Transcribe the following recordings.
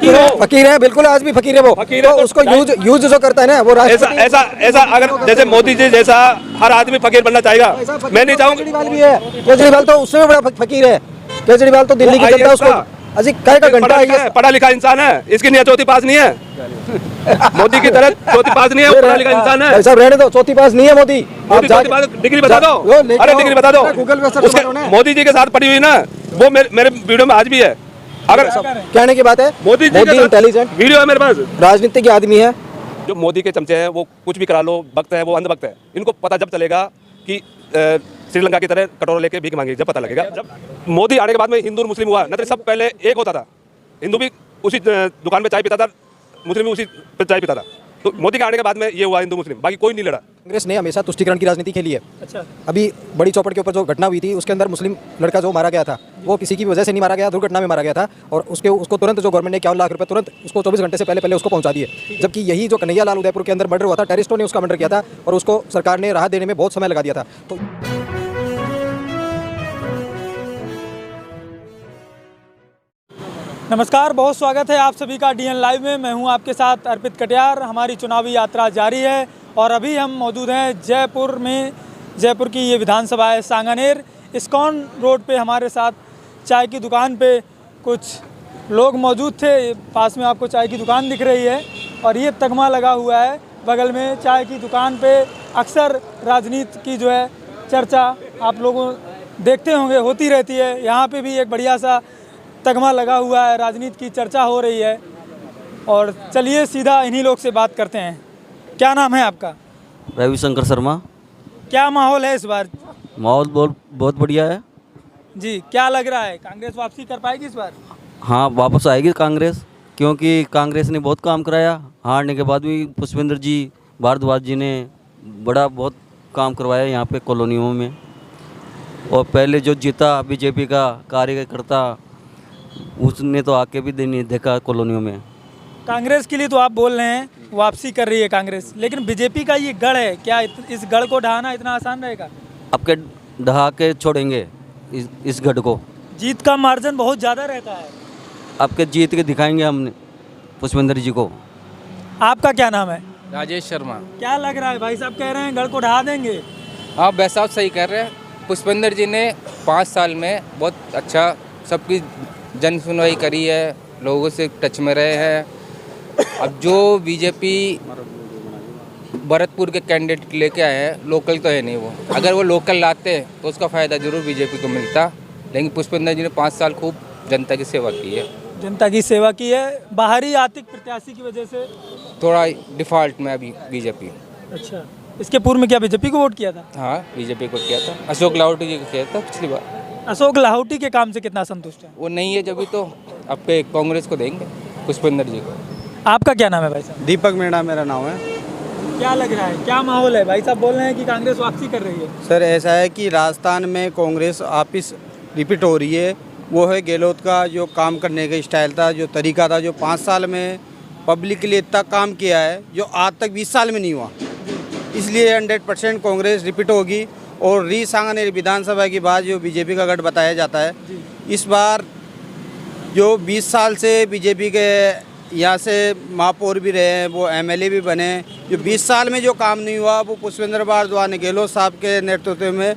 फकीर हो, फकीर है, बिल्कुल आज भी फकीर है वो। फकीर है तो तो उसको यूज जो करता है ना वो ऐसा अगर जैसे मोदी जी जैसा हर आदमी फकीर बनना चाहेगा, मैं नहीं चाहूँगा। केजरीवाल भी है, केजरीवाल तो उससे भी बड़ा फकीर है। केजरीवाल तो दिल्ली की जनता उसको अजी काय का घंटा है, पढ़ा लिखा इंसान है, इसकी नहीं चौथी पास नहीं है। मोदी की तरह चौथी पास नहीं है, पढ़ा लिखा इंसान है। सब रहने दो, चौथी पास नहीं है मोदी। मोदी चौथी पास, डिग्री बता दो, अरे डिग्री बता दो। गूगल पे सर्च उसके करो ना। मोदी जी के साथ पढ़ी हुई ना, वो मेरे वीडियो में आज भी है। अगर कहने की बात है, मोदी जी के इंटेलिजेंट वीडियो है मेरे पास। राजनीतिक आदमी है। जो मोदी के चमचे हैं वो कुछ भी करा लो, भक्त है वो अंधभक्त है। इनको पता जब चलेगा कि श्रीलंका की तरह कटोरा लेके भीख मांगी, जब पता लगेगा। जब मोदी आने के बाद में हिंदू और मुस्लिम हुआ, न तो सब पहले एक होता था। हिंदू भी उसी दुकान पे चाय पीता था, मुस्लिम भी उसी पे चाय पीता था। तो मोदी के आने के बाद में ये हुआ हिंदू मुस्लिम, बाकी कोई नहीं लड़ा। कांग्रेस ने हमेशा तुष्टीकरण की राजनीति खेली है। अच्छा, अभी बड़ी चौपड़ के ऊपर जो घटना हुई थी उसके अंदर मुस्लिम लड़का जो मारा गया था वो किसी की वजह से नहीं मारा गया, दुर्घटना में मारा गया था। और उसको तुरंत जो गवर्नमेंट ने 51 लाख रुपए तुरंत उसको 24 घंटे से पहले उसको पहुंचा दिए। जबकि यही जो कन्हैया लाल उदयपुर के अंदर मर्डर हुआ था, टेररिस्टों ने उसका मर्डर किया था और उसको सरकार ने राहत देने में बहुत समय लगा दिया था। तो नमस्कार, बहुत स्वागत है आप सभी का DN लाइव में। मैं हूं आपके साथ अर्पित कटियार। हमारी चुनावी यात्रा जारी है और अभी हम मौजूद हैं जयपुर में। जयपुर की ये विधानसभा है सांगानेर। इस्कॉन रोड पे हमारे साथ चाय की दुकान पे कुछ लोग मौजूद थे। पास में आपको चाय की दुकान दिख रही है और ये तगमा लगा हुआ है बगल में। चाय की दुकान पे अक्सर राजनीति की जो है चर्चा आप लोगों देखते होंगे, होती रहती है। यहाँ पे भी एक बढ़िया सा तगमा लगा हुआ है, राजनीति की चर्चा हो रही है। और चलिए सीधा इन्हीं लोग से बात करते हैं। क्या नाम है आपका? रविशंकर शर्मा। क्या माहौल है इस बार? माहौल बहुत बढ़िया है जी। क्या लग रहा है, कांग्रेस वापसी कर पाएगी इस बार? हाँ, वापस आएगी कांग्रेस, क्योंकि कांग्रेस ने बहुत काम कराया। हारने के बाद भी पुष्पेंद्र जी भारद्वाज जी ने बहुत काम करवाया यहाँ पे कॉलोनियों में। और पहले जो जीता बीजेपी का कार्यकर्ता, उसने तो आके भी नहीं देखा कॉलोनियों में। कांग्रेस के लिए तो आप बोल रहे हैं वापसी कर रही है कांग्रेस, लेकिन बीजेपी का ये गढ़ है, क्या इस गढ़ को ढहाना इतना आसान रहेगा? आपके ढहा के छोड़ेंगे इस गढ़ को। जीत का मार्जिन बहुत ज़्यादा रहता है। आपके जीत के दिखाएंगे हमने पुष्पेंद्र जी को। आपका क्या नाम है? राजेश शर्मा। क्या लग रहा है, भाई साहब कह रहे हैं गढ़ को ढहा देंगे? हाँ, वैसा आप सही कह रहे हैं। पुष्पेंद्र जी ने 5 साल में बहुत अच्छा सबकी जन सुनवाई करी है, लोगों से टच में रहे हैं। अब जो बीजेपी भरतपुर के कैंडिडेट लेके आए हैं, लोकल तो है नहीं वो। अगर वो लोकल लाते तो उसका फ़ायदा जरूर बीजेपी को मिलता। लेकिन पुष्पेंद्र जी ने 5 साल खूब जनता की सेवा की है। जनता की सेवा की है। बाहरी आर्थिक प्रत्याशी की वजह से थोड़ा डिफ़ॉल्ट में अभी बीजेपी। अच्छा, इसके पूर्व में क्या बीजेपी को वोट किया था? हाँ, बीजेपी को किया था। अशोक लाहौटी जी को किया था पिछली बार। अशोक लाहौटी के काम से कितना संतुष्ट है? वो नहीं है जब भी, तो आपके कांग्रेस को देंगे, पुष्पेंद्र जी को। आपका क्या नाम है भाई साहब? दीपक मीणा मेरा नाम है। क्या लग रहा है, क्या माहौल है? भाई साहब बोल रहे हैं कि कांग्रेस वापसी कर रही है। सर, ऐसा है कि राजस्थान में कांग्रेस वापिस रिपीट हो रही है। वो है गहलोत का जो काम करने का स्टाइल था, जो तरीका था, जो 5 साल में पब्लिक के लिए इतना काम किया है जो आज तक 20 साल में नहीं हुआ। इसलिए 100% कांग्रेस रिपीट होगी। और सांगानेर विधानसभा की बात जो बीजेपी का गढ़ बताया जाता है, इस बार जो 20 साल से बीजेपी के यहाँ से महापौर भी रहे हैं, वो MLA भी बने। जो 20 साल में जो काम नहीं हुआ वो पुष्पेंद्र भारद्वाज ने गहलोत साहब के नेतृत्व में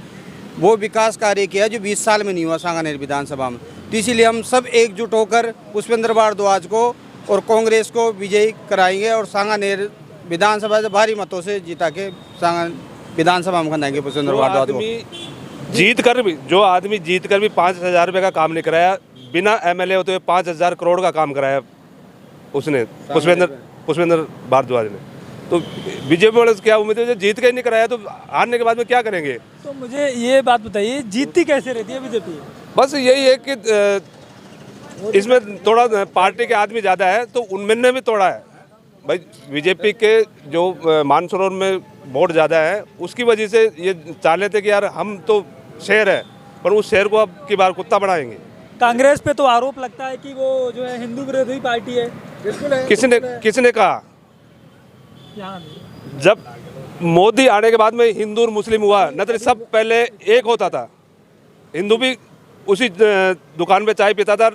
वो विकास कार्य किया जो 20 साल में नहीं हुआ सांगानेर विधानसभा में। तो इसीलिए हम सब एकजुट होकर पुष्पेंद्र भारद्वाज को और कांग्रेस को विजयी कराएंगे और सांगानेर विधानसभा से भारी मतों से जीता के विधानसभा में खंदाएंगे पुष्पेंद्र भारद्वाज को। जो आदमी जीत कर भी 5,000 रुपये का काम नहीं कराया, बिना MLA होते हुए 5,000 करोड़ का काम कराया उसने, पुष्पेंद्र भारद्वाज ने। तो बीजेपी वाले क्या उम्मीद है, जो जीत के ही नहीं कराया तो हारने के बाद में क्या करेंगे? तो मुझे ये बात बताइए, जीतती कैसे रहती है बीजेपी? बस यही है कि इसमें थोड़ा पार्टी के आदमी ज़्यादा है तो उनमें भी तोड़ा है। भाई बीजेपी के जो मानसरोवर में वोट ज़्यादा है, उसकी वजह से ये चाह लेते थे कि यार हम तो शेर है, पर उस शेर को अब की बार कुत्ता बनाएंगे। कांग्रेस पे तो आरोप लगता है कि वो जो है हिंदू विरोधी पार्टी है। बिल्कुल है। किसने कहा? जब मोदी आने के बाद में हिंदू और मुस्लिम हुआ, न तो सब पहले एक होता था। हिंदू भी उसी दुकान पे चाय पीता था,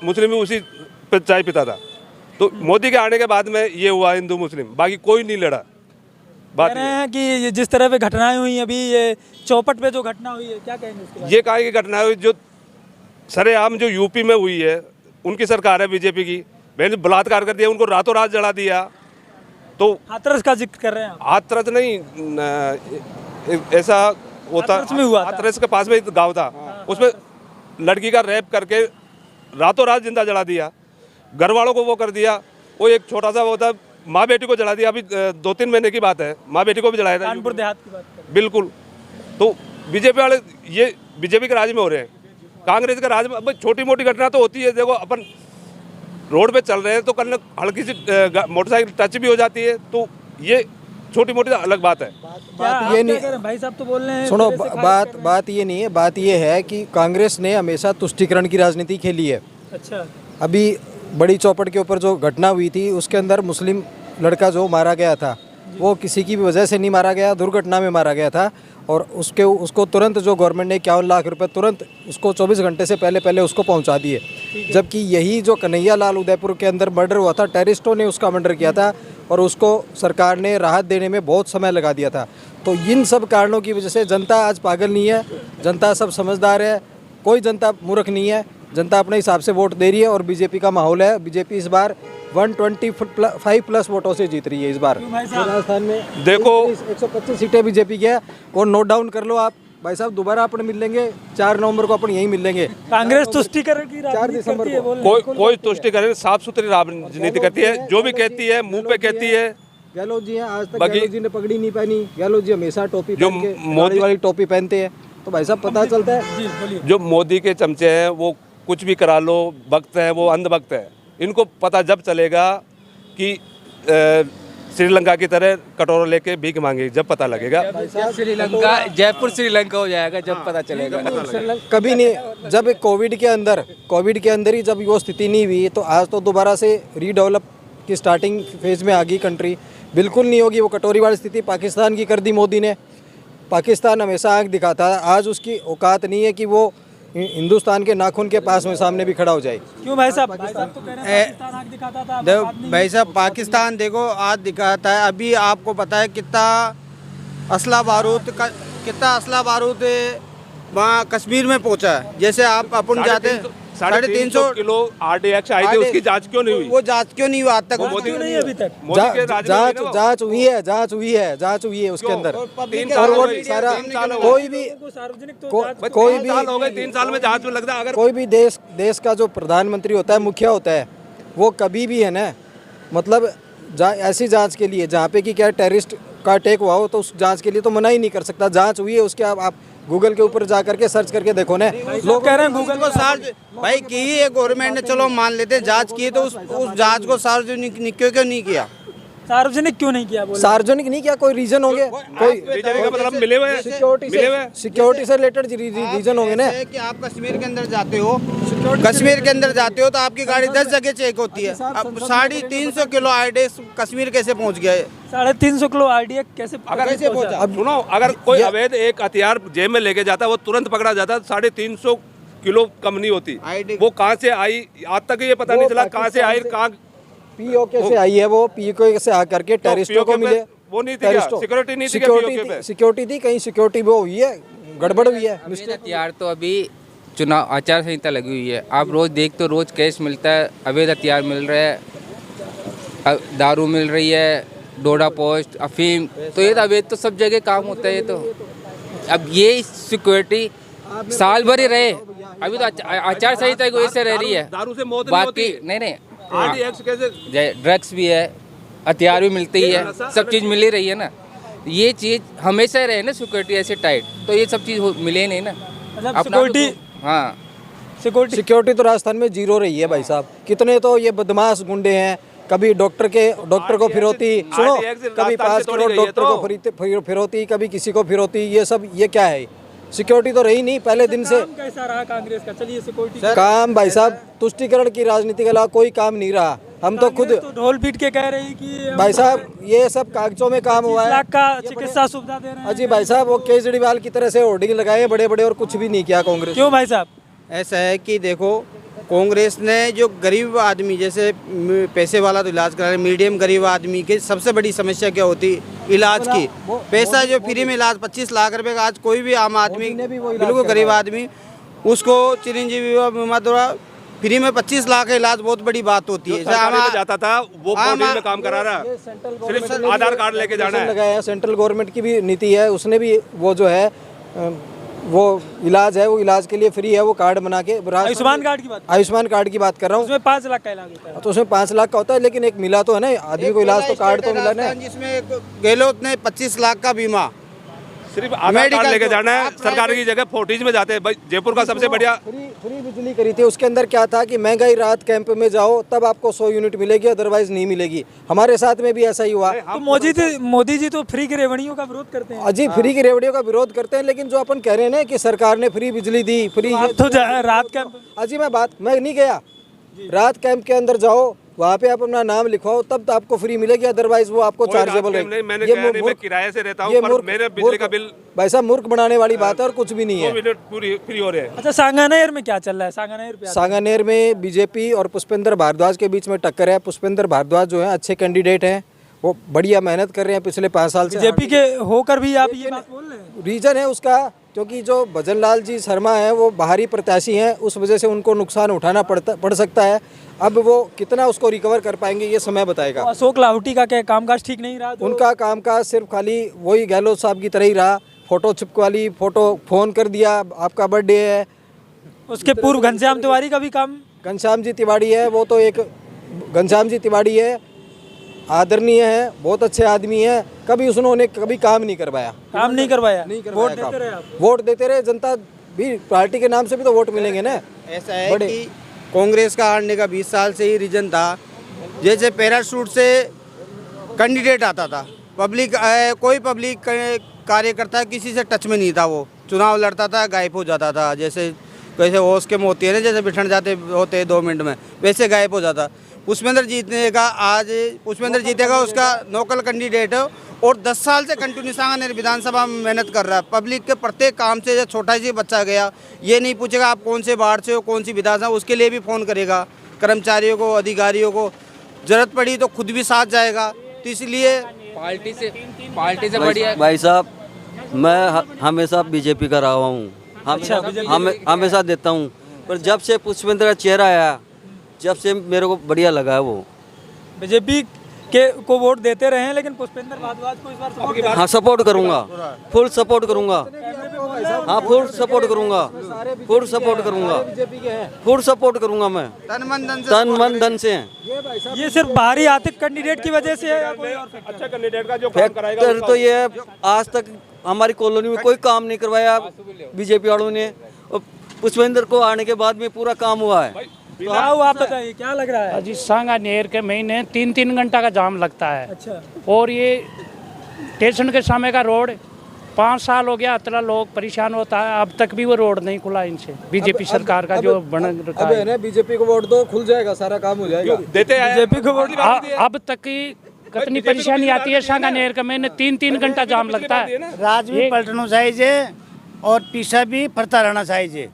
मुस्लिम भी उसी पे चाय पीता था। तो मोदी के आने के बाद में ये हुआ हिंदू मुस्लिम, बाकी कोई नहीं लड़ा। बात कह रहे हैं कि ये जिस तरह पे घटनाएं हुई अभी, ये चौपट पे जो घटना हुई है, क्या कहेंगे उसके बारे ये कहा की घटना हुई जो सरेआम जो यूपी में हुई है, उनकी सरकार है बीजेपी की, मैंने बलात्कार कर दिया, उनको रातों रात जला दिया। तो में? हाथरस का जिक्र कर रहे हैं आप। हाथरस नहीं, ऐसा होता, हाथरस में हुआ था। हाथरस के पास में एक गाँव था, उसमें लड़की का रेप करके रातों रात जिंदा जला दिया, घर वालों को वो कर दिया। वो एक छोटा सा वो था, माँ बेटी को जला दिया। अभी 2-3 महीने की बात है, माँ बेटी को भी जलाया था। कानपुर देहात की बात करें। बिल्कुल। तो बीजेपी वाले ये बीजेपी के राज में हो रहे हैं, कांग्रेस के राज में अब छोटी मोटी घटना तो होती है। देखो अपन रोड पे चल रहे हैं तो कल हल्की सी मोटरसाइकिल टच भी हो जाती है, तो ये छोटी मोटी अलग बात है। क्या आप ये क्या नहीं- कह रहे हैं? भाई साहब तो बोल रहे हैं सुनो, सिरे से खारिज बात कर रहे बात ये नहीं है, बात ये है कि कांग्रेस ने हमेशा तुष्टीकरण की राजनीति खेली है। हैं। अच्छा, अभी बड़ी चौपट के ऊपर जो घटना हुई थी, उसके अंदर मुस्लिम लड़का जो मारा गया था, वो किसी की भी वजह से नहीं मारा गया, दुर्घटना में मारा गया था। और उसको तुरंत जो गवर्नमेंट ने 51 लाख रुपए तुरंत उसको 24 घंटे से पहले उसको पहुंचा दिए। जबकि यही जो कन्हैया लाल उदयपुर के अंदर मर्डर हुआ था, टेररिस्टों ने उसका मर्डर किया था और उसको सरकार ने राहत देने में बहुत समय लगा दिया था। तो इन सब कारणों की वजह से जनता आज पागल नहीं है, जनता सब समझदार है, कोई जनता मूर्ख नहीं है। जनता अपने हिसाब से वोट दे रही है और बीजेपी का माहौल है। बीजेपी इस बार 125 प्लस वोटों से जीत रही है इस बार भाई साहब? राजस्थान में। देखो 125 सीटें बीजेपी की है और नोट डाउन कर लो आप भाई साहब। दोबारा अपन मिल लेंगे 4 नवंबर को, अपन यहीं मिल लेंगे। कांग्रेस तुष्टीकरण की राजनीति दिसंबर करती है, को। बोल रहे हैं। कोई तुष्टिकरण, साफ सुथरी राजनीति करती है, जो भी कहती है मुंह पे कहती है। गहलोत जी हैं, आज तक बाकी- गहलोत जी ने पगड़ी नहीं पहनी। गहलोत जी हमेशा टोपी जो पहन के, मोदी- दाढ़ी वाली टोपी पहनते हैं, तो भाई साहब पता चलता है। जी बोलिए। जो मोदी के चमचे हैं वो कुछ भी करा लो, भक्त है वो अंधभक्त है। इनको पता जब चलेगा कि श्रीलंका की तरह कटोरा लेके भीख मांगे, जब पता लगेगा। श्रीलंका, जयपुर श्रीलंका हो जाएगा जब पता चलेगा। कभी नहीं, जब कोविड के अंदर ही जब वो स्थिति नहीं हुई, तो आज तो दोबारा से रीडेवलप की स्टार्टिंग फेज में आ गई कंट्री। बिल्कुल नहीं होगी वो कटोरी वाली स्थिति। पाकिस्तान की कर दी मोदी ने। पाकिस्तान हमेशा आंख दिखाता है, आज उसकी औकात नहीं है कि वो हिंदुस्तान के नाखून के पास में सामने भी खड़ा हो जाए। क्यों भाई साहब? भाई साहब तो कह रहे हैं पाकिस्तान आग दिखाता था, देखो बाद में भाई साहब, पाकिस्तान देखो आज दिखाता है। अभी आपको पता है कितना असला बारूद वहाँ कश्मीर में पहुँचा है। जैसे आप अपन जाते हैं 350 किलो RDX आई थी, उसकी जांच क्यों नहीं हुई? वो जांच क्यों नहीं हुआ आज तक? मोदी क्यों नहीं अभी तक? मोदी के राज में हुई ना वो। जांच हुई है उसके अंदर। 3 और साल वो हो गए, सारा 3 साल हो कोई भी को सार्वजनिक तो को- जांच- कोई 3 भी साल हो गए, 3 साल में जांच में लगता है। अगर कोई भी देश का जो प्रधानमंत्री होता है, मुखिया होता है, वो कभी भी है ना, मतलब ऐसी जांच के लिए जहाँ पे कि क्या टेररिस्ट का अटैक हुआ हो, तो उस जांच के लिए तो मना ही नहीं कर सकता। जांच हुई है उसके, आप गूगल के ऊपर जा करके सर्च करके देखो ना। लोग कह रहे हैं गूगल को सार्वजनिक भाई की है गवर्नमेंट ने, चलो मान लेते हैं जांच की है, तो उस जांच को सार्वजनिक क्यों नहीं किया? सार्वजनिक क्यों नहीं किया? बोल सार्वजनिक नहीं किया, कोई रीजन होंगे, कोई बीजेपी का मतलब मिले हुए हैं, सिक्योरिटी से रिलेटेड रीजन होंगे ना। जैसे कि आप कश्मीर के अंदर जाते हो, तो आपकी गाड़ी 10 जगह चेक होती है। अब 350 किलो RDX कश्मीर कैसे पहुंच गया है? 350 किलो RDX कैसे अगर पहुंचा? अब सुनो, अगर कोई अवैध एक हथियार जेब में लेके जाता है, वो तुरंत पकड़ा जाता है। 350 किलो कम नहीं होती। वो कहाँ से आई आज तक ये पता नहीं चला, कहाँ से आई, कहाँ POK से आई है। वो POK से आ करके टेररिस्टों को POK पे मिले। वो नहीं थी क्या? सिक्योरिटी नहीं थी क्या POK पे? सिक्योरिटी थी, कहीं सिक्योरिटी वो हुई है, गड़बड़ हुई है। अवैध हथियार तो अभी चुनाव आचार संहिता लगी हुई है। आप रोज देखते हो, रोज केस मिलता है, अवैध हथियार मिल रहे हैं, दारू मिल रही है, डोडा पोस्ट, अफीम। तो ये तो अवैध तो सब जगह काम होता है। ये तो अब ये सिक्योरिटी साल भर ही रहे, अभी तो आचार संहिता की वजह से रह रही है। दारू से मौत नहीं बाकी होती। नहीं RDX कैसे? ड्रग्स भी है, हथियार भी मिलते ही है, सब चीज़ मिल ही रही है ना। ये चीज़ हमेशा रहे ना, सिक्योरिटी ऐसे टाइट, तो ये सब चीज़ मिले नहीं ना। मतलब अपना सिक्योरिटी तो- हाँ, सिक्योरिटी तो राजस्थान में जीरो रही है भाई साहब। कितने तो ये बदमाश गुंडे हैं, कभी डॉक्टर को फिरौती, सुनो, कभी 5 करोड़ डॉक्टर को फिरौती, कभी किसी को फिरौती। ये सब ये क्या है? सिक्योरिटी तो रही नहीं पहले दिन से। काम कैसा रहा कांग्रेस का? चलिए सिक्योरिटी काम भाई साहब तुष्टीकरण की राजनीति के अलावा कोई काम नहीं रहा। हम तो खुद तो ढोल पीट के कह रही कि भाई साहब ये सब कागजों में काम हुआ 25 है। लाख का चिकित्सा सुविधा दे रहे हैं। अजी भाई साहब, वो केजरीवाल की तरह से होर्डिंग लगाए बड़े बड़े और कुछ भी नहीं किया कांग्रेस। क्यों भाई साहब? ऐसा है कि देखो कांग्रेस ने जो गरीब आदमी जैसे पैसे वाला तो इलाज करा रहे, मीडियम गरीब आदमी की सबसे बड़ी समस्या क्या होती इलाज की, पैसा जो फ्री में इलाज 25 लाख रुपए का आज कोई भी आम आदमी बिल्कुल गरीब आदमी उसको चिरंजीवी बीमा द्वारा फ्री में 25 लाख का इलाज बहुत बड़ी बात होती है। सरकारी में जाता था वो कोर्ट में काम करा रहा, सिर्फ आधार कार्ड लेके जाना है। लगाया सेंट्रल गवर्नमेंट की भी नीति है, उसने भी वो जो है वो इलाज है, वो इलाज के लिए फ्री है, वो कार्ड बना के आयुष्मान कार्ड की बात, आयुष्मान कार्ड की बात कर रहा हूँ। उसमें 5 लाख का इलाज होता है। तो उसमें 5 लाख का होता है, लेकिन एक मिला तो है ना आदमी को इलाज, तो कार्ड तो मिला ना, जिसमें गहलोत ने 25 लाख का बीमा सिर्फ आधार कार्ड लेके जाना है। सरकार की जगह फोर्टिज में जाते हैं भाई। जयपुर का सबसे बढ़िया फ्री बिजली करी थी, उसके अंदर क्या था कि महंगाई राहत कैंप में जाओ तब आपको 100 यूनिट मिलेगी, अदरवाइज नहीं मिलेगी। हमारे साथ में भी ऐसा ही हुआ। तो मोदी जी तो फ्री की रेवड़ियों का विरोध करते हैं। अजी फ्री की रेवड़ियों का विरोध करते हैं, लेकिन जो अपन कह रहे हैं ना कि सरकार ने फ्री बिजली दी, फ्री तो रात कैंप, अजी मैं नहीं गया, रात कैंप के अंदर जाओ, वहाँ पे आप अपना नाम लिखवाओ तब तो आपको फ्री मिलेगी, अदरवाइज वो आपको चार्जेबल है। मैंने कहा नहीं, मैं किराए से रहता हूँ पर मेरे बिजली का बिल वैसा मूर्ख बनाने वाली बात है और कुछ भी नहीं है। 2 मिनट पूरी फ्री हो रहे हैं। अच्छा, सांगानेर में क्या चल रहा है? सांगानेर में बीजेपी और पुष्पेंद्र भारद्वाज के बीच में टक्कर है। पुष्पेंद्र भारद्वाज जो है अच्छे कैंडिडेट हैं, वो बढ़िया मेहनत कर रहे हैं पिछले 5 साल से। बीजेपी के होकर भी आप ये बात बोल रहे हैं? रीजन है उसका, क्योंकि जो भजनलाल जी शर्मा हैं वो बाहरी प्रत्याशी हैं, उस वजह से उनको नुकसान उठाना पड़ सकता है। अब वो कितना उसको रिकवर कर पाएंगे ये समय बताएगा। तो अशोक लाहौटी का क्या कामकाज ठीक नहीं रहा? उनका कामकाज सिर्फ खाली वही गहलोत साहब की तरह ही रहा, फोटो चिपकवाली, फोटो फोन कर दिया आपका बर्थडे है। उसके पूर्व घनश्याम तिवारी का भी काम, घनश्याम जी तिवारी है, वो तो एक घनश्याम जी तिवारी है, आदरणीय है, बहुत अच्छे आदमी है, कभी उन्होंने कभी काम नहीं करवाया। वोट देते रहे आप? वोट देते रहे, जनता भी पार्टी के नाम से भी तो वोट मिलेंगे ना। ऐसा है कि कांग्रेस का हारने का 20 साल से ही रीजन था, जैसे पैराशूट से कैंडिडेट आता था, कोई पब्लिक कार्यकर्ता किसी से टच में नहीं था, वो चुनाव लड़ता था गायब हो जाता था, जैसे होश के मोती है ना, जैसे बिठन जाते होते 2 मिनट में, वैसे गायब हो जाता। पुष्पेंद्र जीतने आज पुष्पेंद्र जीतेगा, उसका लोकल कैंडिडेट है और 10 साल से कंटिन्यू सांगानेर विधानसभा में मेहनत कर रहा है। पब्लिक के प्रत्येक काम से, छोटा सी बच्चा गया ये नहीं पूछेगा आप कौन से वार्ड से हो, कौन सी विधानसभा, उसके लिए भी फ़ोन करेगा। कर्मचारियों को, अधिकारियों को जरूरत पड़ी तो खुद भी साथ जाएगा। तो इसलिए पार्टी से बढ़िया भाई साहब, मैं हमेशा बीजेपी का रहा हूँ, हमेशा देता हूँ, पर जब से पुष्पेंद्र का चेहरा आया, जब से मेरे को बढ़िया लगा है। वो बीजेपी को वोट देते रहे हैं, लेकिन पुष्पेंद्र भारद्वाज को इस बार सपोर्ट, हाँ सपोर्ट करूँगा, फुल सपोर्ट करूँगा, हाँ फुल सपोर्ट करूँगा, फुल सपोर्ट करूँगा, फुल सपोर्ट करूँगा मैं, तन मन धन से। ये सिर्फ बाहरी आर्थिक कैंडिडेट की वजह से है या कोई और फैक्टर? अच्छा कैंडिडेट का जो काम कराएगा फैक्टर तो ये है, आज तक हमारी कॉलोनी में कोई काम नहीं करवाया बीजेपी वालों ने, और पुष्पेंद्र को आने के बाद में पूरा काम हुआ है। तो आप बताइए क्या लग रहा है? जी, सांगानेर के महीने 3-3 घंटा का जाम लगता है। अच्छा। और ये स्टेशन के सामने का रोड 5 साल हो गया, इतना लोग परेशान होता है, अब तक भी वो रोड नहीं खुला इनसे। बीजेपी सरकार का जो बन रखा है ना, बीजेपी को वोट दो, खुल जाएगा, सारा काम हो जाएगा। देते हैं बीजेपी को वोट। अब तक की कितनी परेशानी आती है सांगानेर के महीने, 3-3 घंटा जाम लगता है। राज भी पलटना चाहिए और पीछा भी फरता रहना चाहिए।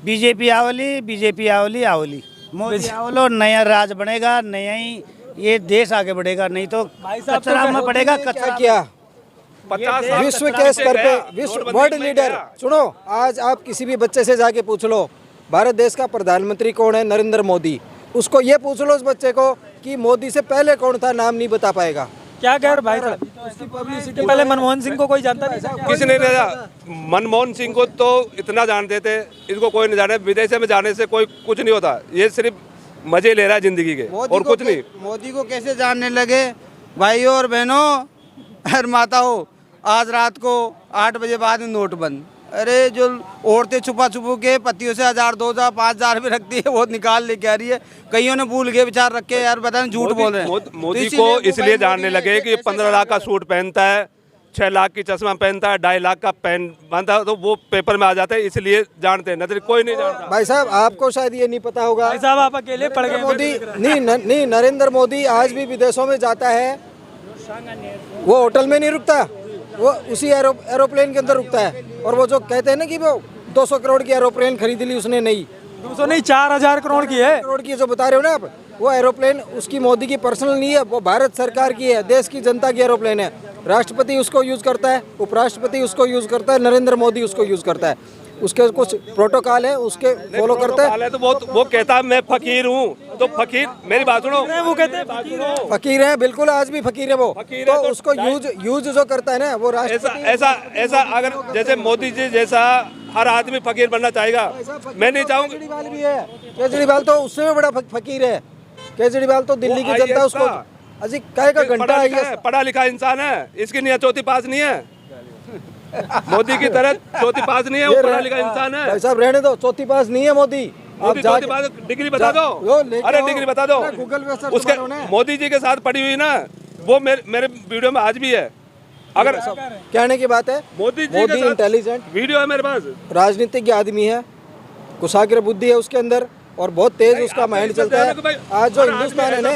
बीजेपी आवली मोदी आवलो, नया राज बनेगा, नया ही ये देश आगे बढ़ेगा, नहीं तो कचरा में पड़ेगा। कचरा क्या 50 विश्व के स्तर पे विश्व वर्ल्ड लीडर, सुनो, आज आप किसी भी बच्चे से जाके पूछ लो भारत देश का प्रधानमंत्री कौन है, नरेंद्र मोदी, उसको ये पूछ लो उस बच्चे को कि मोदी से पहले कौन था, नाम नहीं बता पाएगा। क्या कह रहे भाई साहब? इसकी पब्लिसिटी पहले मनमोहन सिंह को कोई जानता नहीं, किसी ने नहीं जाना। मनमोहन सिंह को तो इतना जानते थे, इसको कोई नहीं जाने। विदेश में जाने से कोई कुछ नहीं होता, ये सिर्फ मजे ले रहा है जिंदगी के और कुछ नहीं। मोदी को कैसे जानने लगे भाइयों और बहनों और माताओं, आज रात को 8 बजे बाद में नोट बंद। अरे जो औरतें छुपा छुपू के पतियों से 1000, 2000, 5000 भी रखती है, वो निकाल लेके आ रही है। कईयों ने भूल गए विचार रखे यार, पता नहीं झूठ बोल रहे हैं। मोदी को इसलिए जानने लगे कि 15 लाख का सूट पहनता है, 6 लाख की चश्मा पहनता है, 2.5 लाख का पेन बांधता है, तो वो पेपर में आ जाता है, इसलिए जानते हैं, नहीं कोई नहीं जानता। भाई साहब आपको शायद ये नहीं पता होगा, भाई साहब आप अकेले पड़ गए। मोदी नहीं, नरेंद्र मोदी आज भी विदेशों में जाता है, वो होटल में नहीं रुकता, वो उसी एरोप्लेन के अंदर रुकता है। और वो जो कहते हैं ना कि वो 200 करोड़ की एरोप्लेन खरीद ली उसने, नहीं, 200 नहीं 4000 करोड़ की है। करोड़ की जो बता रहे हो ना आप, वो एरोप्लेन उसकी मोदी की पर्सनल नहीं है, वो भारत सरकार की है, देश की जनता की एरोप्लेन है। राष्ट्रपति उसको यूज करता है, उपराष्ट्रपति उसको यूज करता है, नरेंद्र मोदी उसको यूज करता है। उसके कुछ प्रोटोकॉल है, उसके फॉलो करते हैं। तो वो कहता है मैं फकीर हूँ, तो फकीर मेरी बात सुनो, वो कहते हैं फकीर हो। फकीर है, बिल्कुल आज भी फकीर है वो। फकीर तो है तो उसको यूज जो करता है ना वो ऐसा राष्ट्रपति। ऐसा अगर जैसे मोदी जी जैसा हर आदमी फकीर बनना चाहेगा, मैं नहीं चाहूंगा। केजरीवाल भी है, केजरीवाल तो उससे भी बड़ा फकीर है। केजरीवाल तो दिल्ली की जनता उसको अजी काय का घंटा है, पढ़ा लिखा इंसान है, इसकी नहीं चौथी पास नहीं है। मोदी की तरह चौथी पास नहीं है, वो पढ़ा लिखा इंसान है। भाई साहब रहने दो, चौथी पास नहीं है मोदी। मोदी चौथी पास डिग्री बता दो, अरे डिग्री बता दो। गूगल पे सर्च उसके मारो ना। मोदी जी के साथ पढ़ी हुई ना, वो मेरे वीडियो में आज भी है। अगर कहने की बात है, मोदी जी के साथ इंटेलिजेंट वीडियो है मेरे पास, राजनीतिक आदमी है, कुशाग्र बुद्धि है उसके अंदर और बहुत तेज उसका माइंड चलता है। आज जो हिंदुस्तान है ना,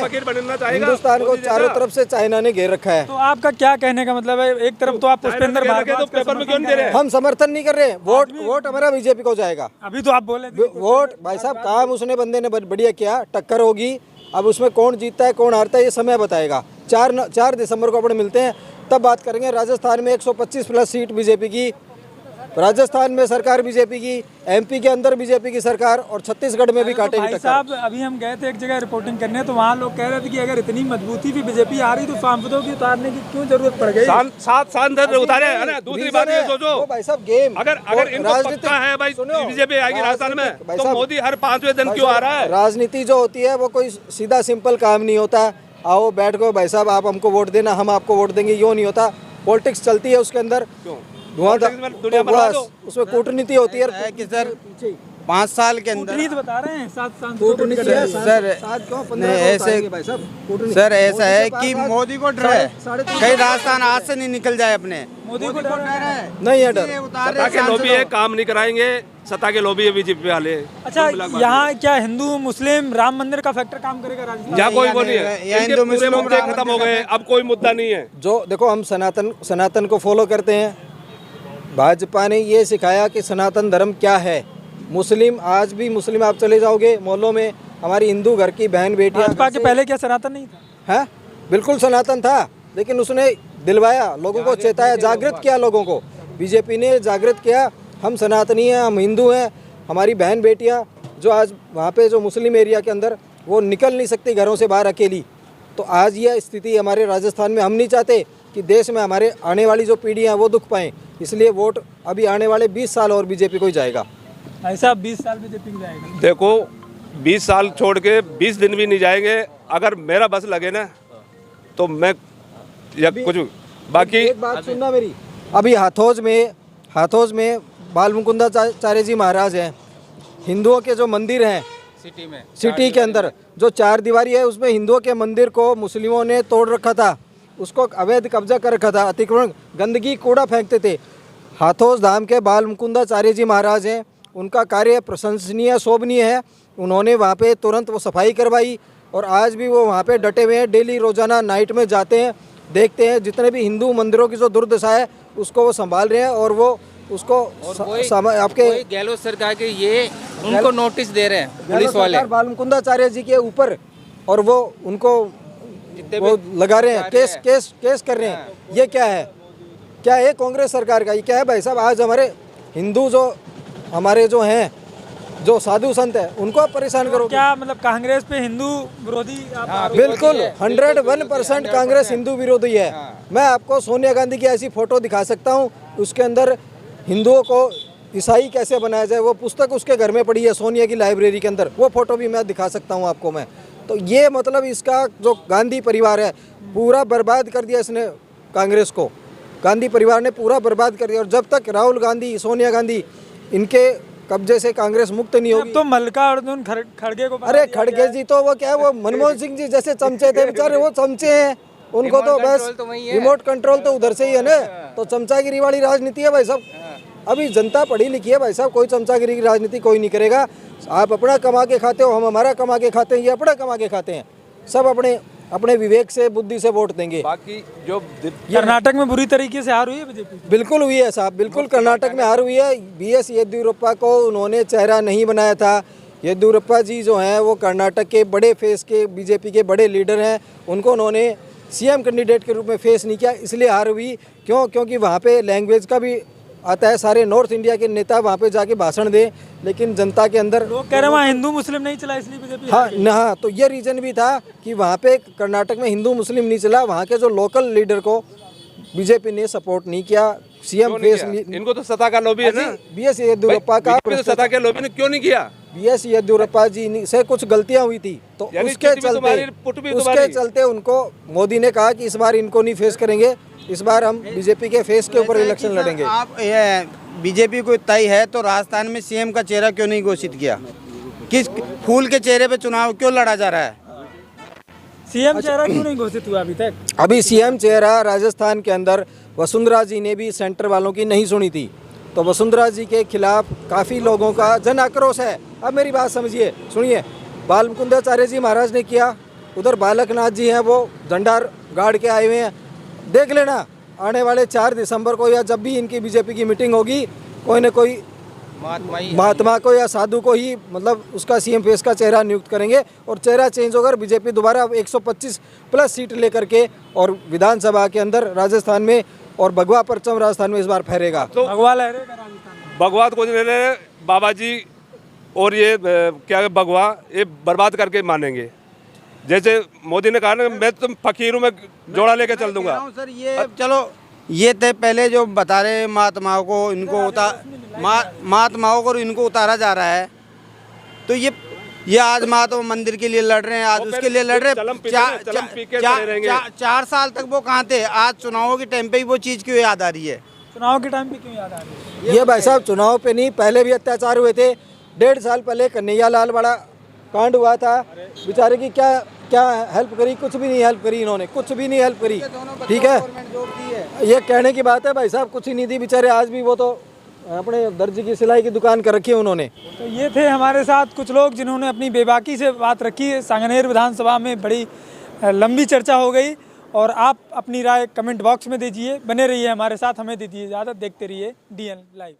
हिंदुस्तान को चारों तरफ से चाइना ने घेर रखा है। तो आपका क्या कहने का मतलब है, एक तरफ तो आप पुष्पेंद्र भारद्वाज तो पेपर में क्यों नहीं दे रहे? हम समर्थन नहीं कर रहे, वोट हमारा बीजेपी को जाएगा। अभी तो आप बोले थे। वोट भाई साहब काम उसने बंदे ने बढ़िया किया, टक्कर होगी। अब उसमें कौन जीतता है कौन हारता है ये समय बताएगा। 4 दिसंबर को अपने मिलते हैं, तब बात करेंगे। राजस्थान में 125 प्लस सीट बीजेपी की, राजस्थान में सरकार बीजेपी की, एमपी के अंदर बीजेपी की सरकार और छत्तीसगढ़ में भी काटेगी भाई टक्कर। साहब अभी हम गए थे एक जगह रिपोर्टिंग करने, तो वहाँ लोग कह रहे थे कि अगर इतनी मजबूती भी बीजेपी आ रही तो सांसदों की उतारने की क्यों जरूरत पड़ गई? 7 सांसद उतारे है ना। दूसरी बात ये सोचो, भाई साहब गेम अगर इनको पक्का है भाई बीजेपी आएगी राजस्थान में, तो मोदी हर 5वें दिन क्यों आ रहा है? राजनीति जो होती है वो कोई सीधा सिंपल काम नहीं होता। आओ बैठ गो भाई साहब, आप हमको वोट देना, हम आपको वोट देंगे, यो नहीं होता। पॉलिटिक्स चलती है उसके अंदर, उसमें कूटनीति होती है कि सर 5 साल के अंदर कूटनीति बता रहे हैं 7 कूटनीति है सर। सर ऐसा है कि मोदी को डर है कहीं राजस्थान आज से नहीं निकल जाए अपने। मोदी को डर है नहीं है डर। सत्ता के लोभी है, काम नहीं कराएंगे, सत्ता के लोभी है बीजेपी वाले। अच्छा यहाँ क्या हिंदू मुस्लिम राम मंदिर का फैक्टर काम करेगा राजस्थान? यहाँ कोई वो नहीं है, इनके पूरे मुद्दे खत्म हो गए, अब कोई मुद्दा नहीं है। जो देखो हम सनातन को फॉलो करते हैं। भाजपा ने ये सिखाया कि सनातन धर्म क्या है। मुस्लिम आज भी मुस्लिम आप चले जाओगे मोहल्लों में, हमारी हिंदू घर की बहन बेटियां। भाजपा के पहले क्या सनातन नहीं था? है बिल्कुल सनातन था, लेकिन उसने दिलवाया, लोगों को चेताया, जागृत किया लोगों को। बीजेपी ने जागृत किया, हम सनातनी हैं, हम हिंदू हैं। हमारी बहन बेटियां जो आज वहाँ पे जो मुस्लिम एरिया के अंदर वो निकल नहीं सकती घरों से बाहर अकेली। तो आज यह स्थिति हमारे राजस्थान में, हम नहीं चाहते कि देश में हमारे आने वाली जो पीढ़ियाँ हैं वो दुख पाएँ। इसलिए वोट अभी आने वाले 20 साल और बीजेपी को ही जाएगा। ऐसा 20 साल बीजेपी को जाएगा? देखो 20 साल छोड़ के 20 दिन भी नहीं जाएंगे। अगर मेरा बस लगे ना तो मैं या कुछ बाकी। एक बात सुनना मेरी, अभी हाथोज में बाल मुकुंदाचार्य जी महाराज हैं। हिंदुओं के जो मंदिर हैं सिटी के अंदर, जो 4 दीवारी है, उसमें हिंदुओं के मंदिर को मुस्लिमों ने तोड़ रखा था, उसको अवैध कब्जा कर रखा था, अतिक्रमण, गंदगी, कूड़ा फेंकते थे। हाथोज धाम के बाल मुकुंदाचार्य जी महाराज हैं, उनका कार्य प्रशंसनीय, शोभनीय है। उन्होंने वहाँ पे तुरंत वो सफाई करवाई और आज भी वो वहाँ पे डटे हुए हैं। डेली रोजाना नाइट में जाते हैं, देखते हैं जितने भी हिंदू मंदिरों की जो दुर्दशा है उसको वो संभाल रहे हैं और वो उसको आपके गहलोत सरकार के ये उनको नोटिस दे रहे हैं पुलिस वाले बाल मुकुंदाचार्य जी के ऊपर, और वो उनको वो लगा रहे हैं, केस कर रहे हैं। ये क्या है? क्या है कांग्रेस सरकार का? ये क्या है भाई साहब? आज हमारे हिंदू जो हमारे जो हैं, जो साधु संत है, उनको आप परेशान करो। क्या मतलब कांग्रेस पे हिंदू विरोधी? बिल्कुल 101% कांग्रेस हिंदू विरोधी है। मैं आपको सोनिया गांधी की ऐसी फोटो दिखा सकता हूँ, उसके अंदर हिंदुओं को ईसाई कैसे बनाया जाए, वो पुस्तक उसके घर में पड़ी है सोनिया की लाइब्रेरी के अंदर, वो फोटो भी मैं दिखा सकता हूँ आपको मैं। तो ये मतलब इसका जो गांधी परिवार है पूरा बर्बाद कर दिया इसने कांग्रेस को। गांधी परिवार ने पूरा बर्बाद कर दिया, और जब तक राहुल गांधी, सोनिया गांधी इनके कब्जे से कांग्रेस मुक्त नहीं होगी। तो मल्लिकार्जुन खड़गे को, अरे खड़गे जी तो वो क्या है, वो मनमोहन सिंह जी जैसे चमचे थे बेचारे, वो चमचे हैं, उनको तो बस रिमोट कंट्रोल तो उधर से ही है ना। तो चमचागिरी वाली राजनीति है भाई साहब। अभी जनता पढ़ी लिखी है भाई साहब, कोई चमचागिरी की राजनीति कोई नहीं करेगा। आप अपना कमा के खाते हो, हम हमारा कमा के खाते हैं, ये अपना कमा के खाते हैं। सब अपने विवेक से, बुद्धि से वोट देंगे। बाकी जो कर्नाटक में बुरी तरीके से हार हुई है बीजेपी? बिल्कुल हुई है साहब, बिल्कुल कर्नाटक में हार हुई है। BS येदियुरप्पा को उन्होंने चेहरा नहीं बनाया था। येदियुरप्पा जी जो हैं वो कर्नाटक के बड़े फेस के बीजेपी के बड़े लीडर हैं, उनको उन्होंने सीएम कैंडिडेट के रूप में फेस नहीं किया, इसलिए हार हुई। क्योंकि वहाँ पे लैंग्वेज का भी आता है, सारे नॉर्थ इंडिया के नेता वहाँ पे जाके भाषण दें, लेकिन जनता के अंदर लोग कह रहे हैं वहाँ हिंदू मुस्लिम नहीं चला इसलिए बीजेपी। हाँ, तो ये रीज़न भी था कि वहाँ पे कर्नाटक में हिंदू मुस्लिम नहीं चला, वहाँ के जो लोकल लीडर को बीजेपी ने सपोर्ट नहीं किया। सीएम फेस इनको तो सत्ता का लॉबी है ना, बीएस येदियुरप्पा का, सत्ता के लॉबी ने क्यों नहीं किया? बीएस येदियुरप्पा जी से कुछ गलतियां हुई थी, तो उसके चलते उनको मोदी ने कहा कि इस बार इनको नहीं फेस करेंगे, इस बार हम बीजेपी के फेस के ऊपर इलेक्शन लड़ेंगे। आप बीजेपी को तय है तो राजस्थान में सीएम का चेहरा क्यों नहीं घोषित किया? किस फूल के चेहरे पे चुनाव क्यों लड़ा जा रहा है? सीएम चेहरा क्यों नहीं घोषित हुआ अभी तक? अभी सीएम चेहरा राजस्थान के अंदर वसुंधरा जी ने भी सेंटर वालों की नहीं सुनी थी, तो वसुंधरा जी के खिलाफ काफ़ी लोगों का जन आक्रोश है। अब मेरी बात समझिए, सुनिए, बाल मुकुंदाचार्य जी महाराज ने किया, उधर बालकनाथ जी हैं वो झंडा गाड़ के आए हुए हैं। देख लेना आने वाले 4 दिसंबर को या जब भी इनकी बीजेपी की मीटिंग होगी, कोई न कोई महात्मा को या साधु को ही मतलब उसका सीएम फेस का चेहरा नियुक्त करेंगे और चेहरा चेंज होकर बीजेपी दोबारा 125 प्लस सीट लेकर के और विधानसभा के अंदर राजस्थान में और भगवा परचम राजस्थान में इस बार फहरेगा। तो भगवा लहरेगा राजस्थान। भगवा को ले रहे बाबा जी और ये क्या भगवा ये बर्बाद करके मानेंगे। जैसे मोदी ने कहा ना, मैं तुम फकीर हूँ, मैं जोड़ा लेके चल दूंगा। सर ये चलो ये थे पहले जो बता रहे महात्माओं को इनको महात्माओं को इनको उतारा जा रहा है, तो ये आज महात्मा मंदिर के लिए लड़ रहे हैं, आज उसके लिए लड़ रहे हैं। 4 साल तक वो कहाँ थे? आज चुनावों के टाइम पे ही वो चीज़ क्यों याद आ रही है? चुनाव के टाइम पे क्यों याद आ रही है? ये भाई साहब चुनाव पे नहीं, पहले भी अत्याचार हुए थे। 1.5 साल पहले कन्हैया लाल बड़ा कांड हुआ था, बेचारे की क्या हेल्प करी? कुछ भी नहीं हेल्प करी इन्होंने, कुछ भी नहीं हेल्प करी। ठीक है, ये कहने की बात है भाई साहब, कुछ ही नहीं दी बेचारे। आज भी वो तो अपने दर्जी की सिलाई की दुकान कर रखी है उन्होंने। तो ये थे हमारे साथ कुछ लोग जिन्होंने अपनी बेबाकी से बात रखी है। सांगनेर विधानसभा में बड़ी लंबी चर्चा हो गई और आप अपनी राय कमेंट बॉक्स में दीजिए। बने रहिए हमारे साथ, हमें दीजिए इजाज़त, देखते रहिए DN लाइव।